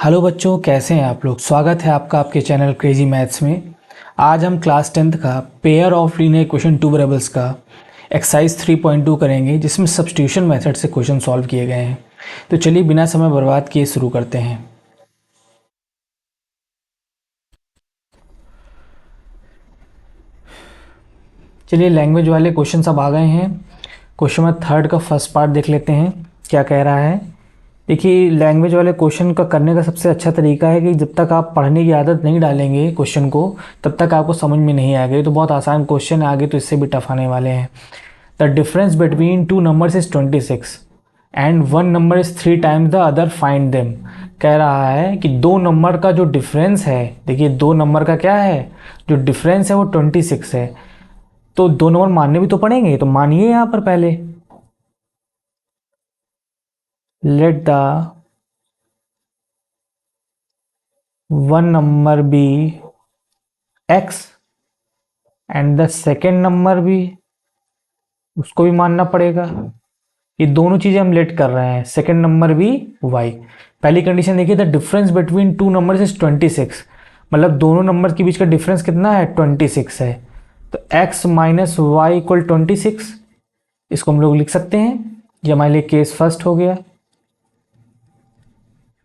Hello बच्चों, कैसे हैं आप लोग। स्वागत है आपका आपके चैनल क्रेजी मैथ्स में। आज हम क्लास 10th का pair of linear equation two variables का एक्सरसाइज 3.2 करेंगे, जिसमें सब्स्टिट्यूशन मेथड से क्वेश्चन सॉल्व किए गए हैं। तो चलिए बिना समय बर्बाद किए शुरू करते हैं। चलिए लैंग्वेज वाले क्वेश्चन सब आ गए हैं। क्वेश्चन नंबर 3 का फर्स्ट पार्ट देख लेते हैं क्या कह रहा है। देखिए, लैंग्वेज वाले क्वेश्चन का करने का सबसे अच्छा तरीका है कि जब तक आप पढ़ने की आदत नहीं डालेंगे क्वेश्चन को, तब तक आपको समझ में नहीं आएगा। ये तो बहुत आसान क्वेश्चन है, आगे तो इससे भी टफ आने वाले हैं। The difference between two numbers is 26 and one number is 3 times the other, find them. कह रहा है कि दो नंबर का जो डिफरेंस है, देखिए दो नंबर का क्या है, जो डिफरेंस है वो 26 है। तो दो नंबर मानने भी तो पड़ेंगे, तो मानिए यहाँ पर पहले let the one number be x and the second number भी, उसको भी मानना पड़ेगा। ये दोनों चीजें हम लेट कर रहे हैं, सेकेंड नंबर भी y। पहली कंडीशन देखिए, the difference between two numbers is 26, मतलब दोनों नंबर के बीच का डिफरेंस कितना है, 26 है। तो x माइनस वाई इक्वल 26, इसको हम लोग लिख सकते हैं। ये हमारे लिए केस फर्स्ट हो गया,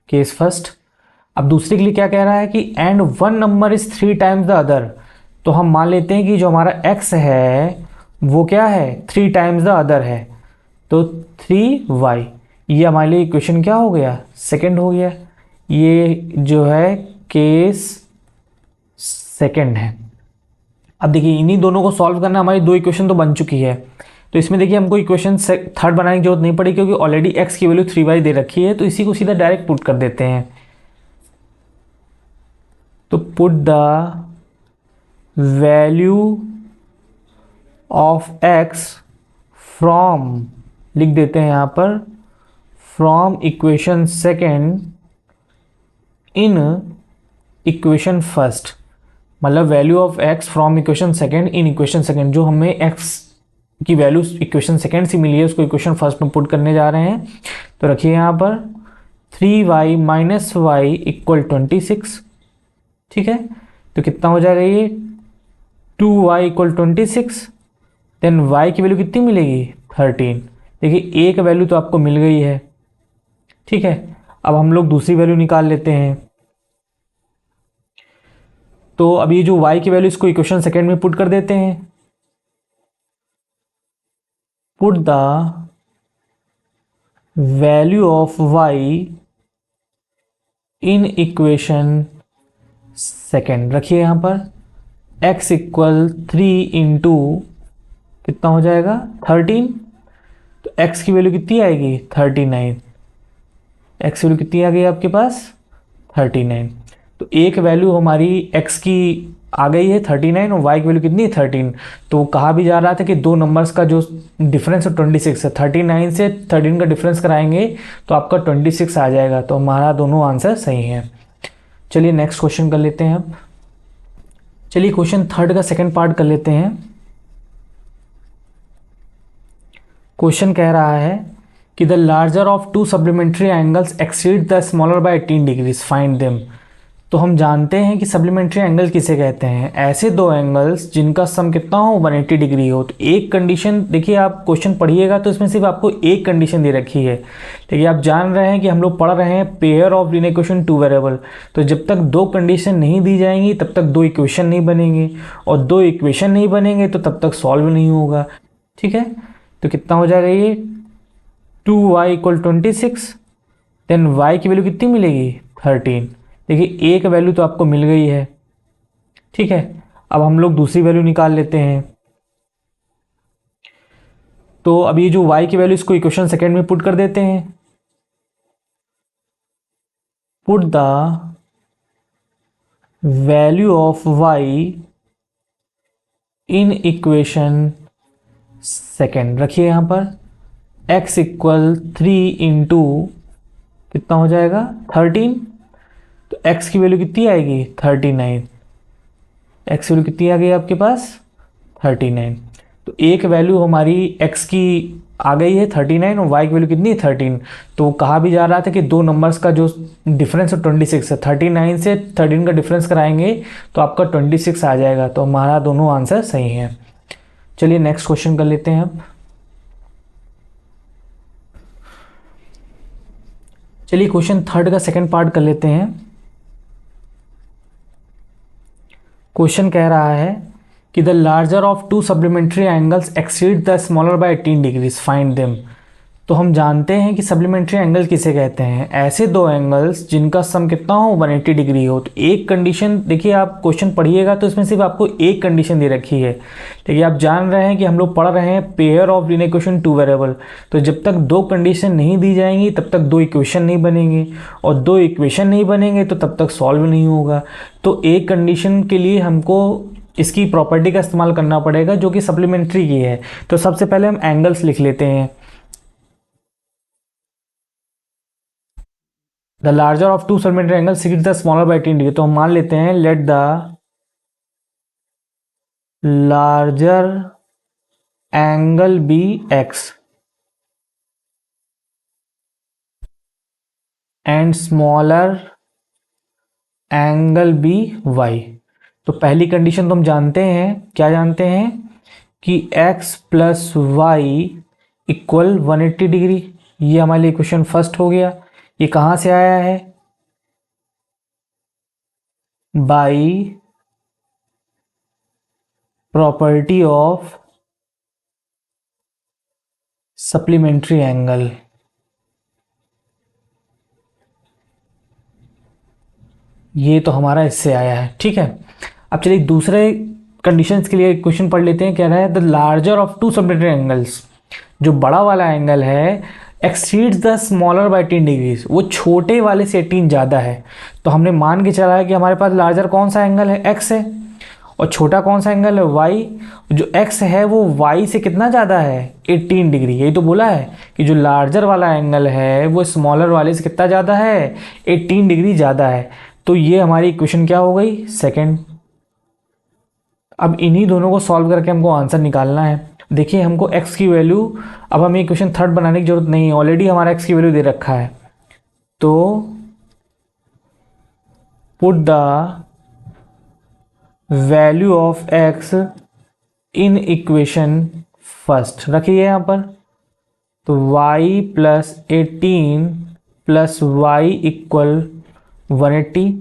केस फर्स्ट। अब दूसरे के लिए क्या कह रहा है कि and one number is 3 times the other. तो हम मान लेते हैं कि जो हमारा x है वो क्या है, 3 टाइम्स द अदर है, तो 3y। ये हमारे लिए इक्वेशन क्या हो गया, सेकंड हो गया। ये जो है केस सेकंड है। अब देखिए इन्हीं दोनों को सॉल्व करना, हमारी दो इक्वेशन तो बन चुकी है। तो इसमें देखिए हमको इक्वेशन थर्ड बनाने की जरूरत नहीं पड़ी, क्योंकि ऑलरेडी x की वैल्यू 3y दे रखी है। तो इसी को सीधा डायरेक्ट पुट कर देते हैं। तो put the value of x from, लिख देते हैं यहां पर, from equation second in equation first. मतलब value of x from equation second in equation second. जो हमें x की वैल्यू इक्वेशन सेकेंड से मिली है, उसको इक्वेशन फर्स्ट में पुट करने जा रहे हैं। तो रखिए यहाँ पर 3y माइनस वाई इक्वल 26, ठीक है। तो कितना हो जाएगा ये, 2y इक्वल 26, देन y की वैल्यू कितनी मिलेगी, 13। देखिए एक वैल्यू तो आपको मिल गई है, ठीक है। अब हम लोग दूसरी वैल्यू निकाल लेते हैं। तो अब ये जो y की वैल्यू, इसको इक्वेशन सेकेंड में पुट कर देते हैं। Put the value of y in equation second. रखिए यहां पर x इक्वल 3 इंटू कितना हो जाएगा, 13। तो x की वैल्यू कितनी आएगी, 39। x की वैल्यू कितनी आ गई आपके पास, 39। तो एक वैल्यू हमारी x की आ गई है 39 और y की वैल्यू कितनी है, 13। तो कहा भी जा रहा था कि दो नंबर्स का जो डिफरेंस है 26 है, 39 से 13 का डिफरेंस कराएंगे तो आपका 26 आ जाएगा। तो हमारा दोनों आंसर सही है। चलिए नेक्स्ट क्वेश्चन कर लेते हैं अब। चलिए क्वेश्चन थर्ड का सेकंड पार्ट कर लेते हैं। क्वेश्चन कह रहा है कि the larger of two supplementary angles exceed the smaller by 18 degrees, find them. तो हम जानते हैं कि सप्लीमेंट्री एंगल किसे कहते हैं, ऐसे दो एंगल्स जिनका सम कितना हो, 180 डिग्री हो। तो एक कंडीशन देखिए, आप क्वेश्चन पढ़िएगा तो इसमें सिर्फ आपको एक कंडीशन दे रखी है। देखिए आप जान रहे हैं कि हम लोग पढ़ रहे हैं pair of linear equation two variable. तो जब तक दो कंडीशन नहीं दी जाएंगी तब तक दो इक्वेशन नहीं बनेंगे, और दो इक्वेशन नहीं बनेंगे तो तब तक सॉल्व नहीं होगा, ठीक है। तो कितना हो जाएगा ये, 2y इक्वल 26, देन y की वैल्यू कितनी मिलेगी, 13। देखिए एक वैल्यू तो आपको मिल गई है, ठीक है। अब हम लोग दूसरी वैल्यू निकाल लेते हैं। तो अब ये जो y की वैल्यू, इसको इक्वेशन सेकेंड में पुट कर देते हैं। Put the value of y in equation second. रखिए यहां पर x इक्वल 3 इंटू कितना हो जाएगा, 13। तो x की वैल्यू कितनी आएगी, 39। x की वैल्यू कितनी आ गई आपके पास, 39। तो एक वैल्यू हमारी x की आ गई है 39 और y की वैल्यू कितनी है 13। तो कहा भी जा रहा था कि दो नंबर्स का जो डिफरेंस है 26 है, 39 से 13 का डिफरेंस कराएंगे तो आपका 26 आ जाएगा। तो हमारा दोनों आंसर सही है। चलिए नेक्स्ट क्वेश्चन कर लेते हैं अब। चलिए क्वेश्चन थर्ड का सेकंड पार्ट कर लेते हैं। क्वेश्चन कह रहा है कि the larger of two supplementary angles exceed the smaller by 18 degrees, find them. तो हम जानते हैं कि सप्लीमेंट्री एंगल किसे कहते हैं, ऐसे दो एंगल्स जिनका सम कितना हो 180 डिग्री हो। तो एक कंडीशन देखिए, आप क्वेश्चन पढ़िएगा तो इसमें सिर्फ आपको एक कंडीशन दे रखी है, लेकिन आप जान रहे हैं कि हम लोग पढ़ रहे हैं pair of linear equation two variable. तो जब तक दो कंडीशन नहीं दी जाएंगी तब तक दो इक्वेशन नहीं बनेंगे, और दो इक्वेशन नहीं बनेंगे तो तब तक सॉल्व नहीं होगा। तो एक कंडीशन के लिए हमको इसकी प्रॉपर्टी का इस्तेमाल करना पड़ेगा जो कि सप्लीमेंट्री की है। तो सबसे पहले हम एंगल्स लिख लेते हैं। The larger of two supplementary angle exceeds the smaller by 18 degree. तो हम मान लेते हैं let the larger angle be x and smaller angle be y. तो पहली कंडीशन तो हम जानते हैं, क्या जानते हैं कि x plus y equal 180 degree. ये हमारे लिए क्वेश्चन फर्स्ट हो गया। ये कहाँ से आया है, by property of supplementary angle. ये तो हमारा इससे आया है, ठीक है। अब चलिए दूसरे कंडीशंस के लिए क्वेश्चन पढ़ लेते हैं। कह रहा है the larger of two supplementary angles, जो बड़ा वाला एंगल है exceeds the smaller by 18 degrees, वो छोटे वाले से 18 ज़्यादा है। तो हमने मान के चला है कि हमारे पास लार्जर कौन सा एंगल है, x है, और छोटा कौन सा एंगल है, y। जो x है वो y से कितना ज़्यादा है, 18 डिग्री। यही तो बोला है कि जो लार्जर वाला एंगल है वो स्मॉलर वाले से कितना ज़्यादा है, 18 डिग्री ज़्यादा है। तो ये हमारी इक्वेशन क्या हो गई, सेकेंड। अब इन्हीं दोनों को सॉल्व करके हमको आंसर निकालना है। देखिए हमको x की वैल्यू, अब हमें इक्वेशन थर्ड बनाने की जरूरत नहीं है, ऑलरेडी हमारा x की वैल्यू दे रखा है। तो put the value of x in equation first, रखिए यहाँ पर। तो y plus 18 plus y equal 180।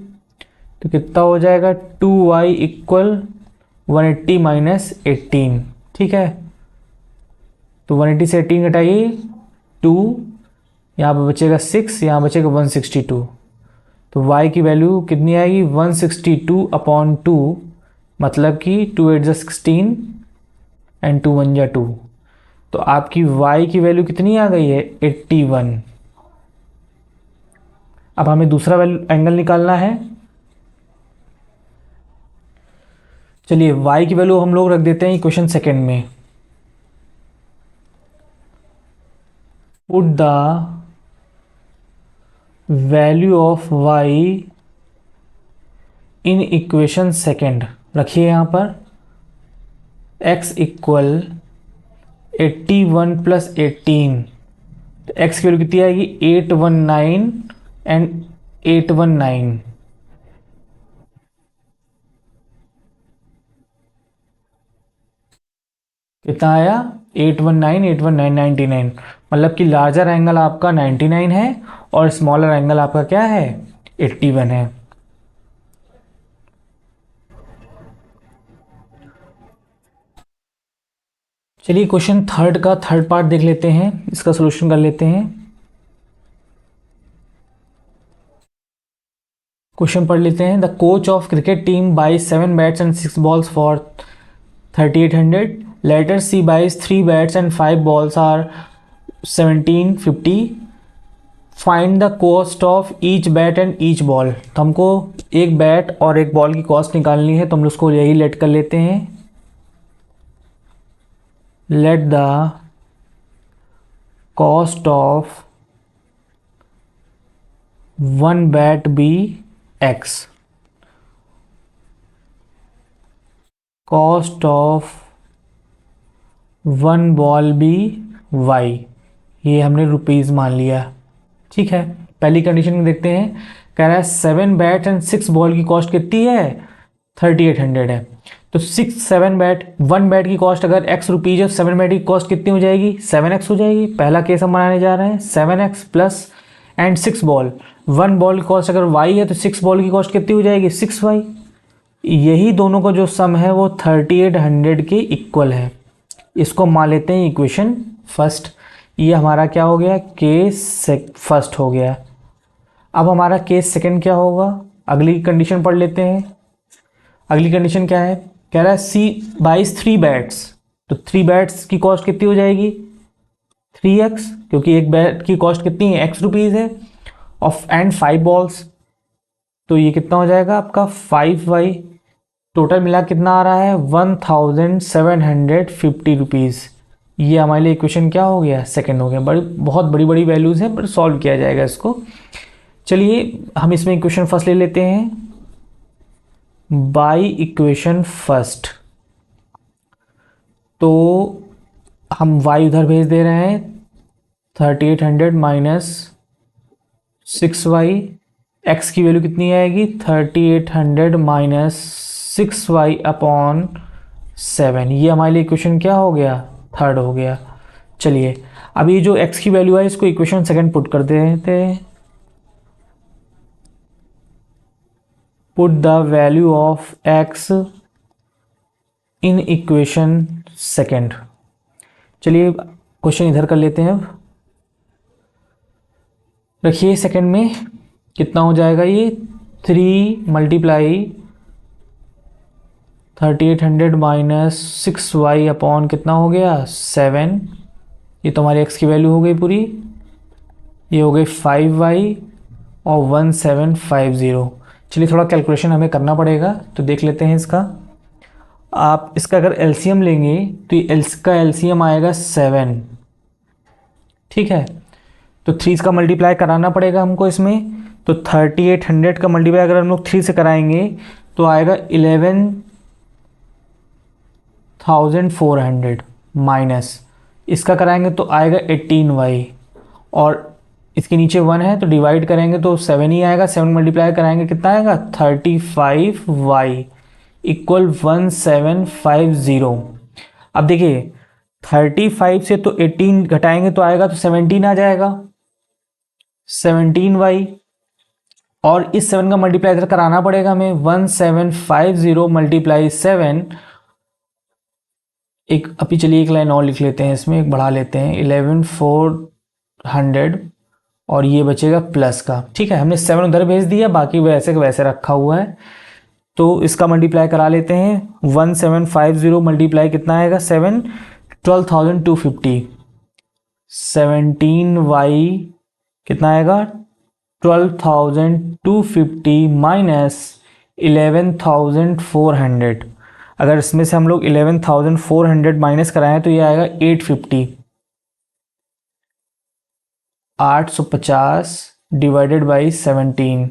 तो कितना हो जाएगा, 2y इक्वल 180 माइनस 18, ठीक है। तो 180 से 18 घटाइए 2, यहाँ पर बचेगा 6, यहाँ बचेगा 162। तो y की वैल्यू कितनी आएगी, 162 अपॉन 2, मतलब कि 2 8 जा 16 एंड 2 1 जा 2। तो आपकी y की वैल्यू कितनी आ गई है, 81। अब हमें दूसरा एंगल निकालना है। चलिए y की वैल्यू हम लोग रख देते हैं इक्वेशन सेकेंड में। Put the value of y in equation second, रखिए यहाँ पर। x इक्वल 81 प्लस 18, तो x की वैल्यू कितनी आएगी, 819 एंड 819। कितना आया, 819 819 99। मतलब कि लार्जर एंगल आपका 99 है और स्मॉलर एंगल आपका क्या है, 81 है। चलिए क्वेश्चन थर्ड का थर्ड पार्ट देख लेते हैं, इसका सॉल्यूशन कर लेते हैं। क्वेश्चन पढ़ लेते हैं। The coach of cricket team buys 7 bats and 6 balls for 3800। Later she buys 3 bats and 5 balls are 1750। Find the cost of each bat and each ball. तो हमको एक बैट और एक बॉल की कॉस्ट निकालनी है, तो हम उसको यही लेट कर लेते हैं। Let the cost of one bat be x, cost of one ball be y, ये हमने रुपीज़ मान लिया। ठीक है, पहली कंडीशन में देखते हैं, कह रहा है 7 बैट एंड 6 बॉल की कॉस्ट कितनी है, 3800 है। तो 7 बैट, 1 बैट की कॉस्ट अगर x रुपीज़ है, 7 बैट की कॉस्ट कितनी हो जाएगी, 7x हो जाएगी। पहला केस हम बनाने जा रहे हैं, 7x plus and 6 ball, 1 ball की कॉस्ट अगर y है तो 6 बॉल की कॉस्ट कितनी हो जाएगी, 6y। यही दोनों का जो सम है वो 3800 के इक्वल है। इसको मान लेते हैं इक्वेशन फर्स्ट। ये हमारा क्या हो गया, केस फर्स्ट हो गया। अब हमारा केस सेकंड क्या होगा, अगली कंडीशन पढ़ लेते हैं। अगली कंडीशन क्या है, कह रहा है सी बाइस 3 बैट्स, तो 3 बैट्स की कॉस्ट कितनी हो जाएगी, 3x, क्योंकि एक बैट की कॉस्ट कितनी है, x रुपीज़ है, ऑफ एंड 5 बॉल्स, तो ये कितना हो जाएगा आपका 5y। टोटल मिला कितना आ रहा है 1750 रुपीज़। ये हमारे लिए इक्वेशन क्या हो गया, सेकंड हो गया। बहुत बड़ी बड़ी वैल्यूज़ हैं, पर सॉल्व किया जाएगा इसको। चलिए हम इसमें इक्वेशन फर्स्ट ले लेते हैं, बाई इक्वेशन फर्स्ट। तो हम y उधर भेज दे रहे हैं, 3800 माइनस 6y, x की वैल्यू कितनी आएगी, 3800 माइनस 6y अपॉन 7। ये हमारे लिए इक्वेशन क्या हो गया, थर्ड हो गया। चलिए अब ये जो x की वैल्यू है इसको इक्वेशन सेकंड पुट कर देते हैं। Put the value of x in equation second. चलिए क्वेश्चन इधर कर लेते हैं। अब रखिए सेकंड में कितना हो जाएगा, ये 3 मल्टीप्लाई 3800 माइनस 6y अपॉन कितना हो गया 7। ये तो हमारी x की वैल्यू हो गई पूरी, ये हो गई 5y और 1750। चलिए थोड़ा कैलकुलेशन हमें करना पड़ेगा, तो देख लेते हैं इसका। आप इसका अगर एलसीएम लेंगे तो इसका एलसीएम आएगा 7। ठीक है, तो 3 का मल्टीप्लाई कराना पड़ेगा हमको इसमें। तो 3800 का मल्टीप्लाई अगर हम लोग 3 से कराएंगे तो आएगा 11,400 माइनस इसका कराएंगे तो आएगा 18y, और इसके नीचे 1 है तो डिवाइड करेंगे तो 7 ही आएगा। 7 मल्टीप्लाई कराएंगे कितना आएगा 35y इक्वल 1750। अब देखिए 35 से तो 18 घटाएंगे तो आएगा तो 17 आ जाएगा, 17y, और इस 7 का मल्टीप्लाई इधर कराना पड़ेगा हमें। 1750 मल्टीप्लाई 7, एक अभी चलिए एक लाइन और लिख लेते हैं इसमें, एक बढ़ा लेते हैं, 11,400 और ये बचेगा प्लस का। ठीक है, हमने 7 उधर भेज दिया, बाकी वैसे वैसे रखा हुआ है। तो इसका मल्टीप्लाई करा लेते हैं। 1750 मल्टीप्लाई कितना आएगा 7, 12,250। 17y कितना आएगा 12,250 माइनस 11,400। अगर इसमें से हम लोग 11,400 माइनस कराएं तो ये आएगा 850, 850 डिवाइडेड बाई 17।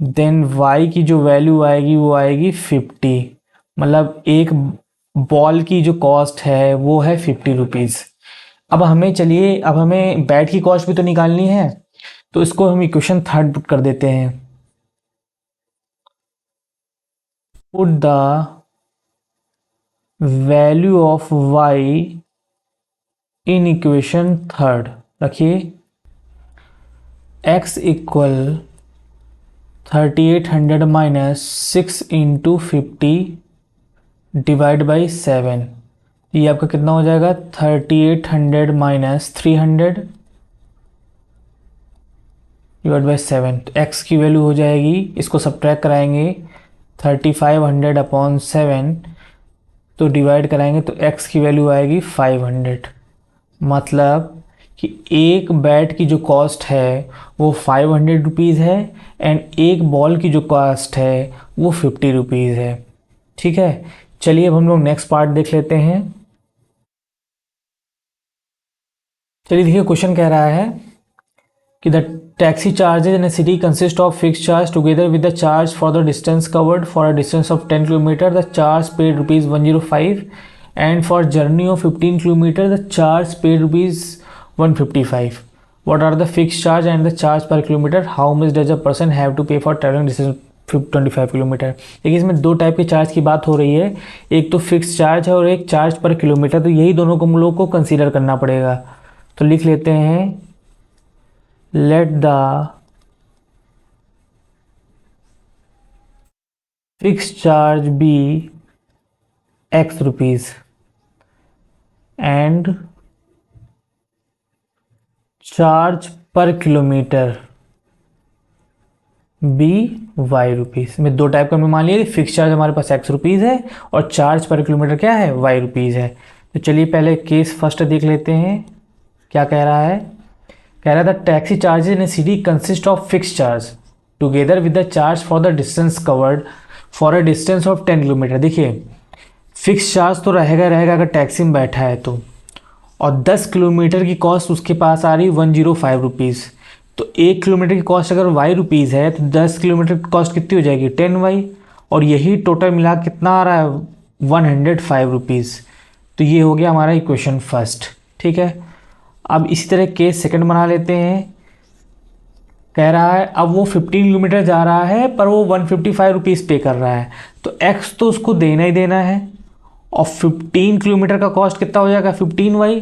देन y की जो वैल्यू आएगी वो आएगी 50, मतलब एक बॉल की जो कॉस्ट है वो है 50 रुपीज़। अब हमें बैट की कॉस्ट भी तो निकालनी है, तो इसको हम इक्वेशन थर्ड पुट कर देते हैं। Put the value of y in equation third. रखिए x equal 3800 minus 6 into 50 divide by 7। ये आपका कितना हो जाएगा 3800 माइनस 300 डिवाइड बाई 7। तो x की वैल्यू हो जाएगी, इसको सब्ट्रैक्ट कराएंगे 3500 अपॉन 7, तो डिवाइड कराएंगे तो x की वैल्यू आएगी 500। मतलब कि एक बैट की जो कॉस्ट है वो 500 रुपीज़ है एंड एक बॉल की जो कॉस्ट है वो 50 रुपीज़ है। ठीक है, चलिए अब हम लोग नेक्स्ट पार्ट देख लेते हैं। चलिए देखिए क्वेश्चन कह रहा है कि the taxi charges in A city consist of fix charge together with the charge for the distance covered for a distance of 10 kilometre. The charge paid ₹105 and for journey of 15 kilometre the charge paid rupees 155. What are the fixed charge and the charge per kilometer? How much does a person have to pay for traveling distance 25 kilometre? देखिए इसमें दो type के charge की बात हो रही है, एक तो फिक्स चार्ज है और एक चार्ज पर किलोमीटर, तो यही दोनों को हम लोग को कंसीडर करना पड़ेगा। तो लिख लेते हैं let the fix charge be x rupees and charge per kilometre be y rupees. में दो टाइप का हमने मान लिया, फिक्स चार्ज हमारे पास एक्स रुपीज़ है और चार्ज पर किलोमीटर क्या है, वाई रुपीज़ है। तो चलिए पहले केस फर्स्ट देख लेते हैं क्या कह रहा है। कह रहा है the taxi charges in A city consist of fix charge together with the charge for the distance covered for a distance of 10 kilometre. देखिए फिक्स चार्ज तो रहेगा अगर टैक्सी में बैठा है तो, और 10 किलोमीटर की कॉस्ट उसके पास आ रही 105 रुपीज़। तो 1 किलोमीटर की कॉस्ट अगर वाई रुपीज़ है तो 10 किलोमीटर की कॉस्ट कितनी हो जाएगी, 10 वाई, और यही टोटल मिला कितना आ रहा है, 105 रुपीज़। तो ये हो गया हमारा इक्वेशन फर्स्ट। ठीक है, अब इसी तरह केस सेकंड बना लेते हैं। कह रहा है अब वो 15 किलोमीटर जा रहा है पर वो 155 रुपीज़ पे कर रहा है, तो एक्स तो उसको देना ही देना है, और 15 किलोमीटर का कॉस्ट कितना हो जाएगा 15 वाई,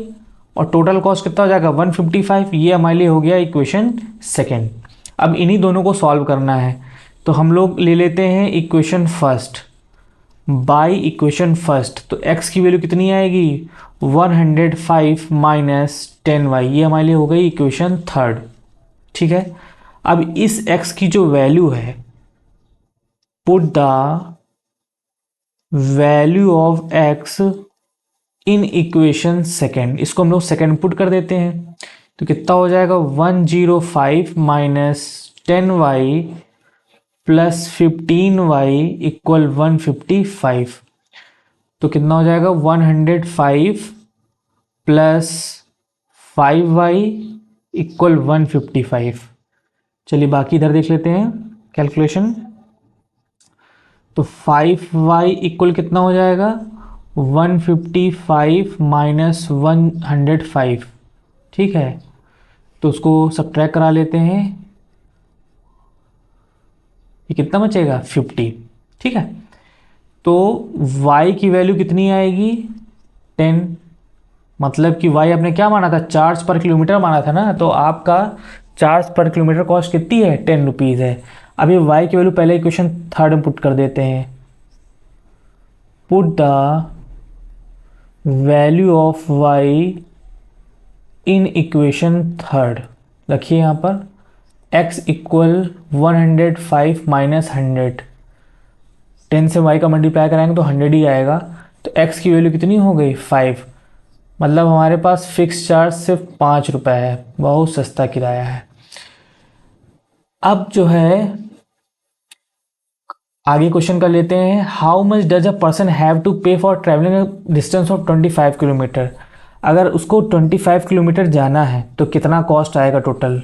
और टोटल कॉस्ट कितना हो जाएगा 155। ये हमारे लिए हो गया इक्वेशन सेकंड। अब इन्हीं दोनों को सॉल्व करना है, तो हम लोग ले लेते हैं equation first by equation first. तो x की वैल्यू कितनी आएगी 105 माइनस 10y, ये हमारे लिए हो गई इक्वेशन थर्ड। ठीक है, अब इस x की जो वैल्यू है, put the value of x in equation second, इसको हम लोग सेकेंड पुट कर देते हैं। तो कितना हो जाएगा 105 minus 10y plus 15y equal 155। तो कितना हो जाएगा 105 प्लस 5y इक्वल 155। चलिए बाकी इधर देख लेते हैं कैलकुलेशन। तो 5y इक्वल कितना हो जाएगा 155 माइनस 105। ठीक है, तो उसको सब्ट्रैक्ट करा लेते हैं, ये कितना बचेगा 50। ठीक है, तो y की वैल्यू कितनी आएगी 10, मतलब कि y आपने क्या माना था, चार्ज पर किलोमीटर माना था ना, तो आपका चार्ज पर किलोमीटर कॉस्ट कितनी है 10 रुपीज़ है। अभी y की वैल्यू पहले इक्वेशन थर्ड में पुट कर देते हैं। Put the value of y in equation third, रखिए यहाँ पर x इक्वल 105 माइनस 100, 10 से y का मल्टीप्लाई कराएंगे तो 100 ही आएगा। तो x की वैल्यू कितनी हो गई 5, मतलब हमारे पास फिक्स चार्ज सिर्फ 5 रुपये है, बहुत सस्ता किराया है। अब जो है आगे क्वेश्चन कर लेते हैं, how much does a person have to pay for travelling distance of 25 kilometre. अगर उसको 25 किलोमीटर जाना है तो कितना कॉस्ट आएगा total.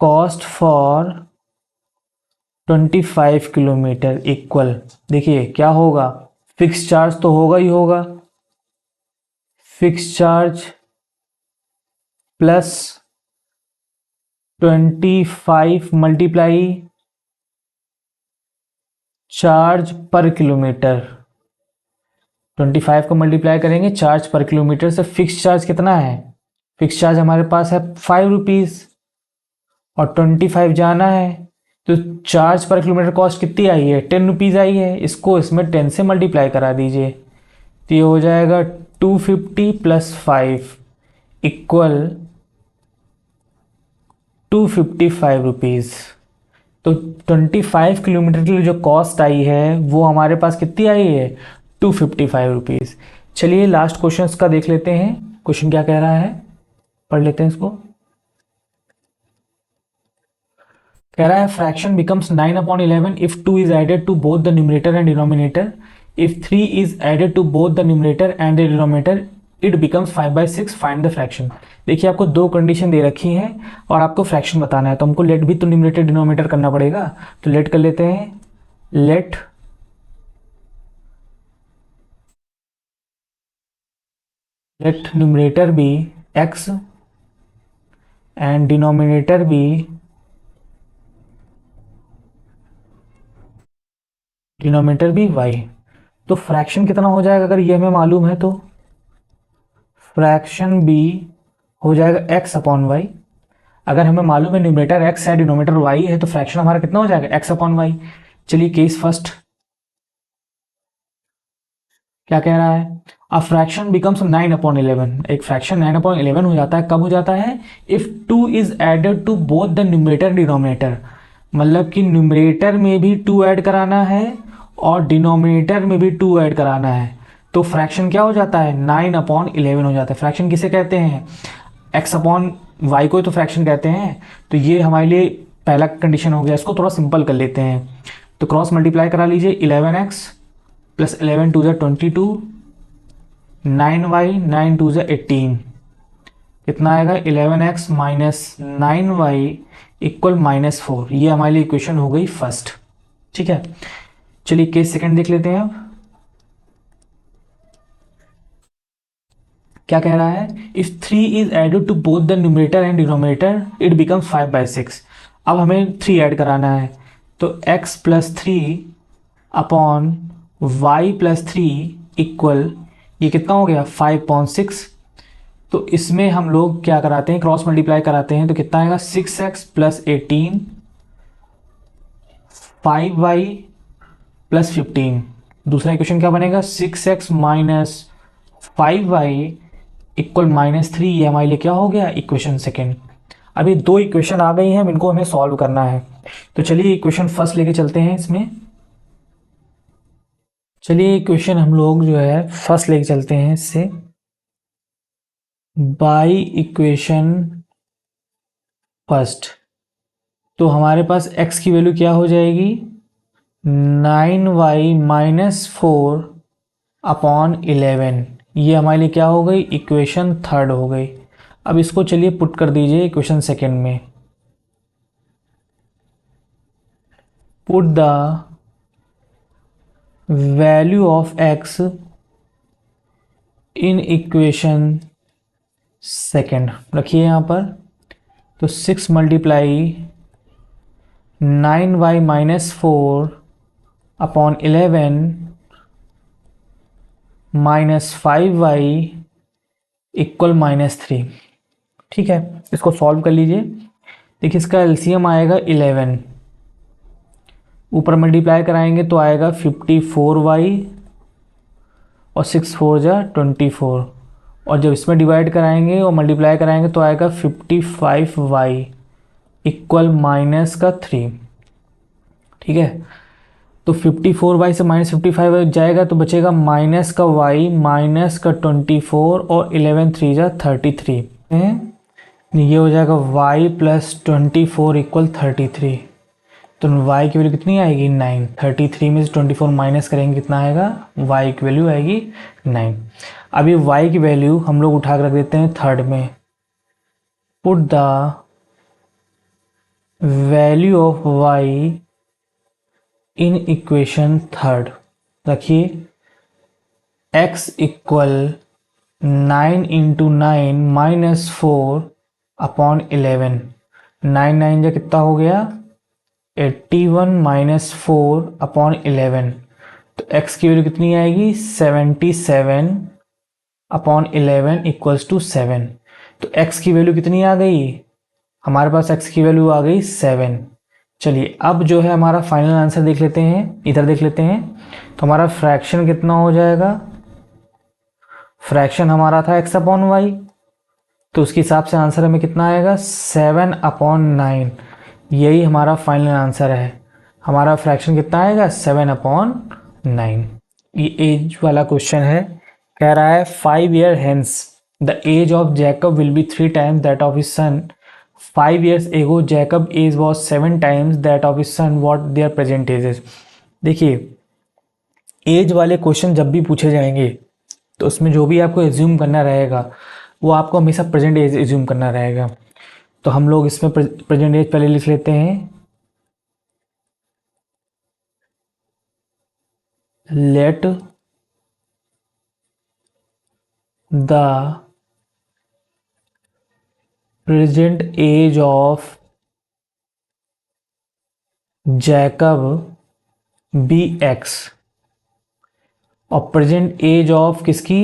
Cost for 25 kilometre equal, देखिए क्या होगा, फिक्स चार्ज तो होगा ही होगा, fix charge plus 25 multiply charge per kilometre, 25 को मल्टीप्लाई करेंगे चार्ज पर किलोमीटर से। फिक्स चार्ज कितना है, फिक्स चार्ज हमारे पास है 5 रुपीज़ और 25 जाना है, तो चार्ज पर किलोमीटर कॉस्ट कितनी आई है 10 रुपीज़ आई है, इसको इसमें 10 से मल्टीप्लाई करा दीजिए, तो ये हो जाएगा 250 प्लस 5 इक्वल 255 रुपीज़। तो 25 किलोमीटर के लिए जो कॉस्ट आई है वो हमारे पास कितनी आई है 255 रुपीज़। चलिए लास्ट क्वेश्चन का देख लेते हैं, क्वेश्चन क्या कह रहा है, पढ़ लेते हैं इसको। कह रहा है fraction becomes 9/11 if 2 is added to both the numerator and denominator, if 3 is added to both the numerator and the denominator it becomes 5/6, find the fraction. देखिए आपको दो कंडीशन दे रखी हैं और आपको फ्रैक्शन बताना है, तो हमको लेट भी तो न्यूमरेटर डिनोमिनेटर करना पड़ेगा। तो लेट कर लेते हैं, let let numerator be x and denominator be y। तो फ्रैक्शन कितना हो जाएगा अगर ये हमें मालूम है तो फ्रैक्शन b हो जाएगा x अपॉन वाई। अगर हमें मालूम है न्यूमरेटर x है डिनोमिनेटर y है तो फ्रैक्शन हमारा कितना हो जाएगा x अपॉन वाई। चलिए केस फर्स्ट क्या कह रहा है, अ फ्रैक्शन बिकम्स 9/11। एक फ्रैक्शन 9/11 हो जाता है, कब हो जाता है, if 2 is added to both the numerator denominator. मतलब कि न्यूमरेटर में भी 2 ऐड कराना है और डिनोमिनेटर में भी 2 ऐड कराना है, तो फ्रैक्शन क्या हो जाता है 9/11 हो जाता है। फ्रैक्शन किसे कहते हैं, एक्स अपॉन वाई को तो फ्रैक्शन कहते हैं। तो ये हमारे लिए पहला कंडीशन हो गया, इसको थोड़ा सिंपल कर लेते हैं। तो क्रॉस मल्टीप्लाई करा लीजिए, 11x प्लस 11 टू ज़ा 22, 9y 9 टू ज़ा 18, कितना आएगा 11x माइनस 9y इक्वल -4। ये हमारे लिए इक्वेशन हो गई फर्स्ट। ठीक है, चलिए केस सेकंड देख लेते हैं। अब क्या कह रहा है, if 3 is added to both the numerator and denominator it becomes 5/6। अब हमें 3 ऐड कराना है, तो x plus 3 upon y plus 3 equal, ये कितना हो गया 5/6। तो इसमें हम लोग क्या कराते हैं, क्रॉस मल्टीप्लाई कराते हैं, तो कितना आएगा 6x प्लस 18, 5y प्लस 15। दूसरा इक्वेशन क्या बनेगा, 6x माइनस 5y इक्वल -3। ये हमारे लिए क्या हो गया इक्वेशन सेकेंड। अभी 2 इक्वेशन आ गई हैं, इनको हमें सॉल्व करना है। तो चलिए इक्वेशन फर्स्ट लेके चलते हैं इसमें। चलिए इक्वेशन हम लोग जो है फर्स्ट लेके चलते हैं इससे, बाई इक्वेशन फर्स्ट। तो हमारे पास x की वैल्यू क्या हो जाएगी, 9y माइनस 4 अपॉन 11। ये हमारे लिए क्या हो गई इक्वेशन थर्ड हो गई। अब इसको चलिए पुट कर दीजिए इक्वेशन सेकेंड में। Put the value of x in equation second रखिए यहाँ पर। तो 6 multiply 9y minus 4 upon 11 minus 5y equal -3। ठीक है, इसको सॉल्व कर लीजिए। देखिए इसका एलसीएम आएगा 11, ऊपर मल्टीप्लाई कराएंगे तो आएगा 54y और 6 4 जा 24, और जब इसमें डिवाइड कराएंगे और मल्टीप्लाई कराएंगे तो आएगा 55y इक्वल -3। ठीक है, तो 54y से -55 जाएगा तो बचेगा -y -24 और 11 3 जा 33। ये हो जाएगा y प्लस 24 इक्वल 33। तो y की वैल्यू कितनी आएगी 9। 33 में से 24 माइनस करेंगे कितना आएगा, y की वैल्यू आएगी 9। अब ये y की वैल्यू हम लोग उठा कर रख देते हैं थर्ड में। Put the value of y in equation third. रखिए x equal 9 into 9 minus 4 upon 11। 9 9 जा कितना हो गया 81 माइनस 4 अपॉन 11। तो x की वैल्यू कितनी आएगी 77 अपॉन 11 इक्वल्स टू 7। तो x की वैल्यू कितनी आ गई, हमारे पास x की वैल्यू आ गई 7। चलिए अब जो है हमारा फाइनल आंसर देख लेते हैं, इधर देख लेते हैं। तो हमारा फ्रैक्शन कितना हो जाएगा, फ्रैक्शन हमारा था x अपॉन वाई, तो उसके हिसाब से आंसर हमें कितना आएगा 7/9। यही हमारा फाइनल आंसर है। हमारा फ्रैक्शन कितना आएगा 7/9। ये एज वाला क्वेश्चन है, कह रहा है 5 year hence the age of Jacob will be 3 times that of his son. 5 years ago Jacob age was 7 times that of his son, what their present ages. देखिए एज वाले क्वेश्चन जब भी पूछे जाएंगे तो उसमें जो भी आपको एज्यूम करना रहेगा वो आपको हमेशा प्रेजेंट एज एज्यूम करना रहेगा। तो हम लोग इसमें प्रेजेंट एज पहले लिख लेते हैं, let the present age of Jacob be x, और प्रेजेंट एज ऑफ किसकी,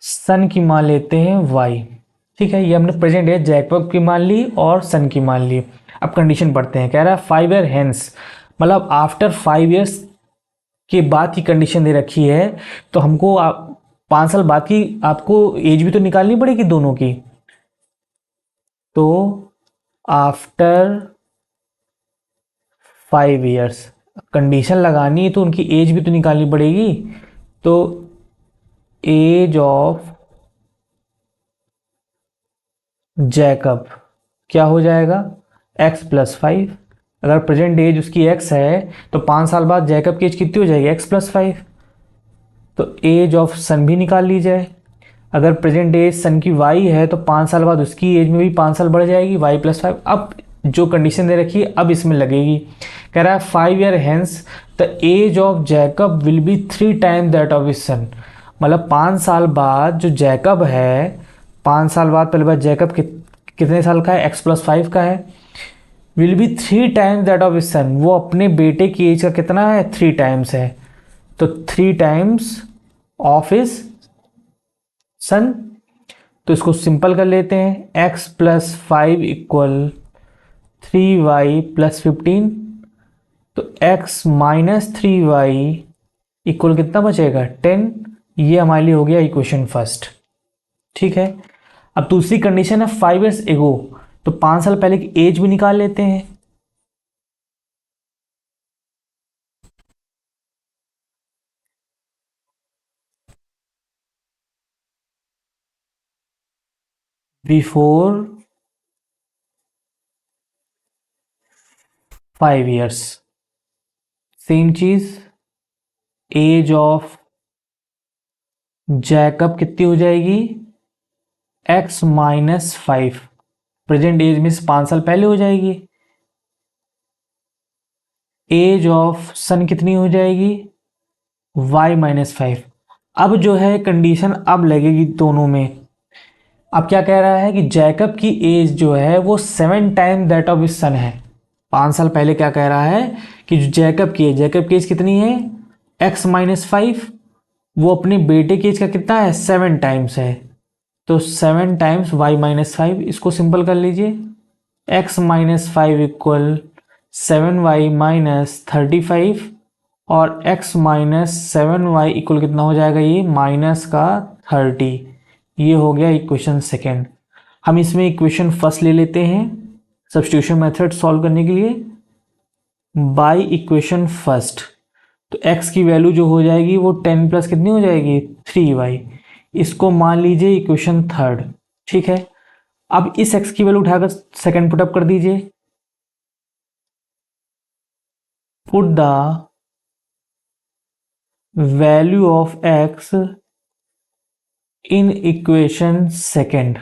सन की मान लेते हैं वाई। ठीक है, ये हमने प्रेजेंट एज जैकब की मान ली और सन की मान ली। अब कंडीशन पढ़ते हैं, कह रहा है 5 ईयर हेंस, मतलब आफ्टर 5 ईयर्स के बाद की कंडीशन दे रखी है, तो हमको 5 साल बाद की आपको एज भी तो निकालनी पड़ेगी दोनों की। तो आफ्टर 5 ईयर्स कंडीशन लगानी है तो उनकी एज भी तो निकालनी पड़ेगी। तो एज ऑफ जैकब क्या हो जाएगा, x प्लस 5। अगर प्रेजेंट एज उसकी x है तो 5 साल बाद जैकब की एज कितनी हो जाएगी, x प्लस 5। तो एज ऑफ सन भी निकाल ली जाए। अगर प्रेजेंट एज सन की y है तो 5 साल बाद उसकी एज में भी 5 साल बढ़ जाएगी, y प्लस 5। अब जो कंडीशन दे रखी है अब इसमें लगेगी, कह रहा है 5 year hence the age of Jacob will be 3 time that of his son. मतलब 5 साल बाद जो जैकब है, 5 साल बाद पहले बार जैकब कितने साल का है, x प्लस 5 का है, will be 3 times that of his सन, वो अपने बेटे की एज का कितना है, 3 टाइम्स है। तो 3 टाइम्स ऑफ हिज सन। तो इसको सिंपल कर लेते हैं, x plus 5 equal 3y plus 15। तो x माइनस 3y इक्वल कितना बचेगा, 10। ये हमारे लिए हो गया इक्वेशन फर्स्ट। ठीक है, अब दूसरी कंडीशन है 5 ईयर्स एगो, तो 5 साल पहले की एज भी निकाल लेते हैं। बिफोर 5 ईयर्स, सेम चीज, एज ऑफ जैकब कितनी हो जाएगी, x माइनस 5। प्रेजेंट एज में 5 साल पहले हो जाएगी। एज ऑफ सन कितनी हो जाएगी, y माइनस 5। अब जो है कंडीशन अब लगेगी दोनों में। अब क्या कह रहा है कि जैकब की एज जो है वो 7 टाइम दैट ऑफ हिज सन है। 5 साल पहले क्या कह रहा है कि जो जैकब की एज कितनी है, x माइनस 5, वो अपने बेटे की एज का कितना है, 7 टाइम्स है। तो 7 टाइम्स y माइनस 5, इसको सिंपल कर लीजिए, x minus 5 equal 7y minus 35, और x माइनस 7y इक्वल कितना हो जाएगा, ये माइनस का 30। ये हो गया इक्वेशन सेकेंड। हम इसमें इक्वेशन फर्स्ट ले लेते हैं सब्स्टिट्यूशन मेथड सॉल्व करने के लिए, बाय इक्वेशन फर्स्ट। तो x की वैल्यू जो हो जाएगी वो 10 प्लस कितनी हो जाएगी, 3y। इसको मान लीजिए इक्वेशन थर्ड। ठीक है, अब इस x की वैल्यू उठाकर सेकंड पुटअप कर दीजिए। Put the value of x in equation second,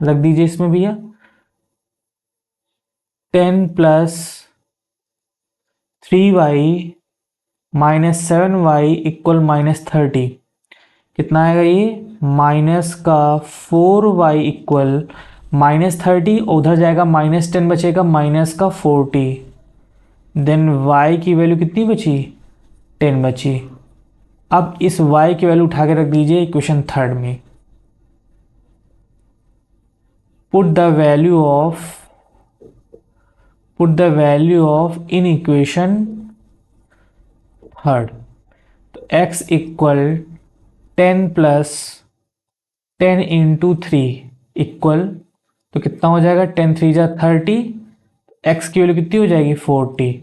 रख दीजिए इसमें भैया। 10 plus 3y minus 7y equal minus 30, कितना आएगा ये, माइनस का 4y इक्वल माइनस 30, उधर जाएगा माइनस 10 बचेगा माइनस का 40। देन y की वैल्यू कितनी बची, 10 बची। अब इस y की वैल्यू उठा के रख दीजिए इक्वेशन थर्ड में। Put the value of in equation third. तो x equal 10 plus 10 into 3 equal, तो कितना हो जाएगा, 10 3 जा 30, x की वैल्यू कितनी हो जाएगी, 40।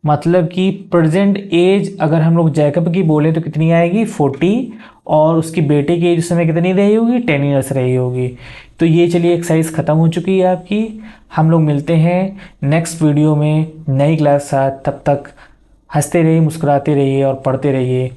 मतलब कि प्रेजेंट एज अगर हम लोग जैकब की बोले तो कितनी आएगी, 40, और उसकी बेटे की एज उस समय कितनी रही होगी, 10 ईयर्स रही होगी। तो ये चलिए एक्सरसाइज ख़त्म हो चुकी है आपकी। हम लोग मिलते हैं नेक्स्ट वीडियो में नई क्लास साथ। तब तक हंसते रहिए, मुस्कुराते रहिए और पढ़ते रहिए।